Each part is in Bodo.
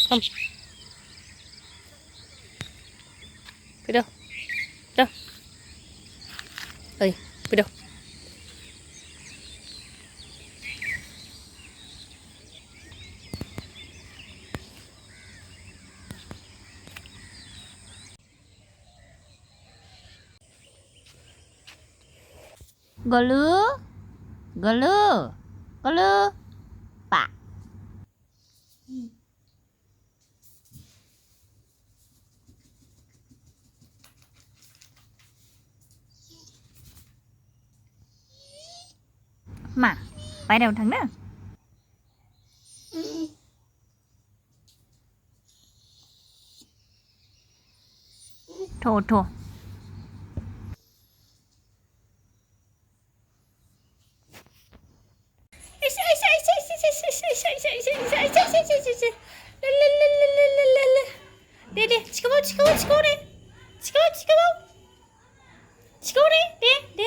Không. Đi đâu? Đâu? Ơi, đi đâu? Golu, Golu, Golu, Pak. Mà, phải đâu thằng đó. Thô thô. Đi đi, chiếc đi, đi.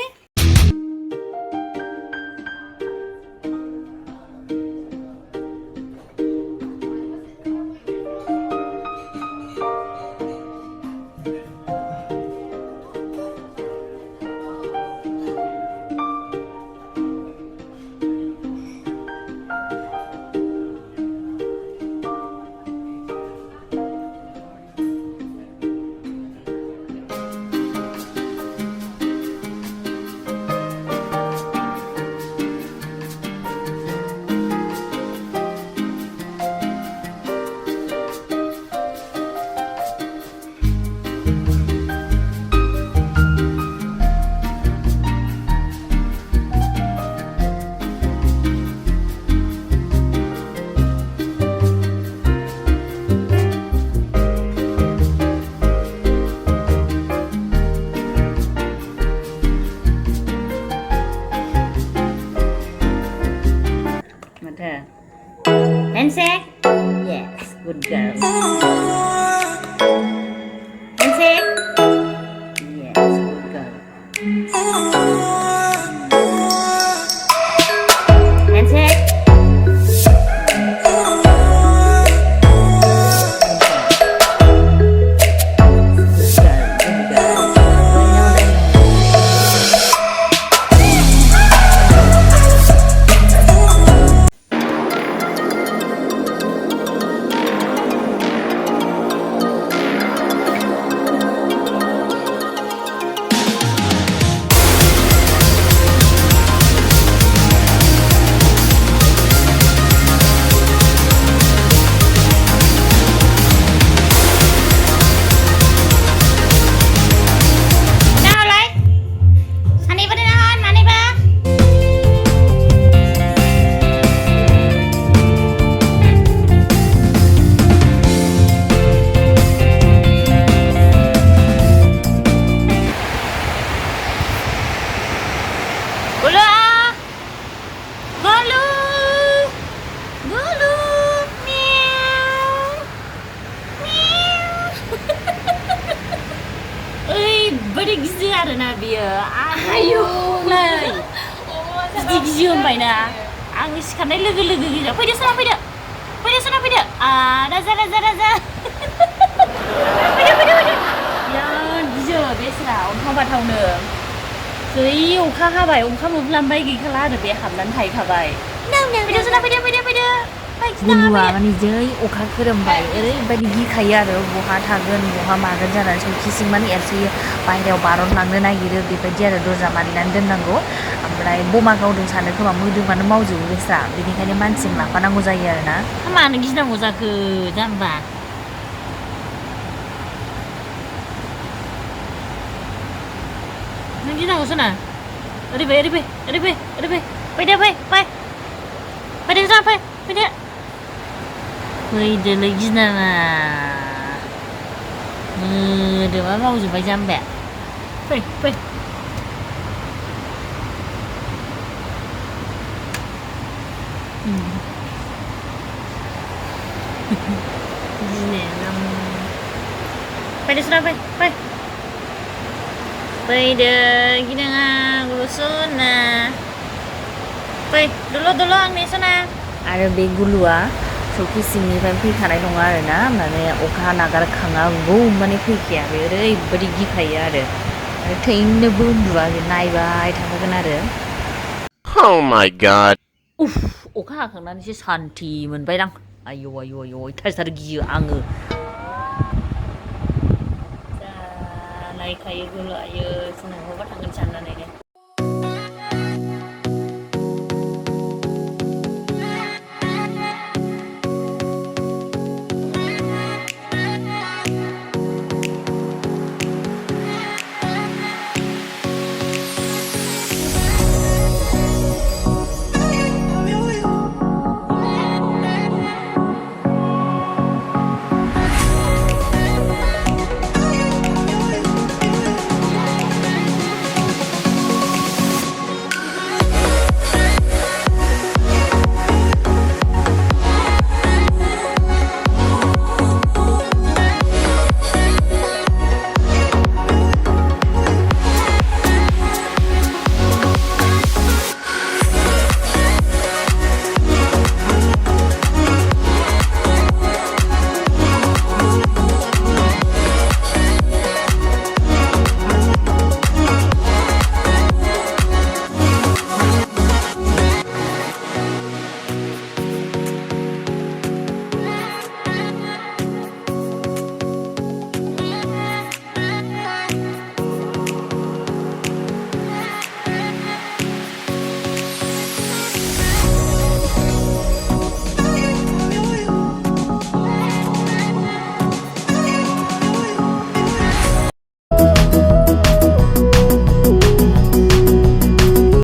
Handshake. Yes, good girl. Handshake. Yes, good girl. Handshake. Gizi आरोना बियो आयौ नै गिजि होनबाय ना आं सिखारनाय लोगो लोगो गिजा फैदो सना फैदो राजा फैदो बिराद गियो बेसरा अन्थाव बाथावनो जै अखा हाबाय अखा मोफ्लामबाय गैखाला आरो बे हाबनानै थाहैखाबाय फैदो सना फैदो गुलुआ माने जै अखा खोरोमबाय ओरैबायदि गिखायो आरो बहा थागोन बहा मागोन जानानै सौखि सिं माने एरसोयो बाहेरायाव बारनलांनो नागिरो बेबायदि आरो दरजा मारिनानै दोननांगौ ओमफ्राय बमा गावदों सानो खोमा मोदोमानो मावजोबो बेस्रा बेनिखायनो मानसिजों लाफानांगौ जायो आरो ना मानो गिनांगौ जाखो जाम्बा नों गिनांगौ सना ओरैबाय फैदो जा फैदो फैदोलै गिनाङा मोदोमा मावजोब्बाय जाम्बाया फै fayda sudah fayda gini nggak gusuna dulu ang nih sana ada begulua सौखि सिंनिफ्राय फैखानाय नङा आरोना माने अखा नागारखाङागौ माने फैखाया बे ओरैबायदि गिखायो आरो थैनोबो उन्दुआ बे नायबाय थाखागोन आरो Oh my god. उफ अखा हाखांनानैसो सान्थि मोनबायदां आयौ आयौ आयौ अयथासार गियो आङो नायखायो गोलायो जों बहाबा थांगोन साननानै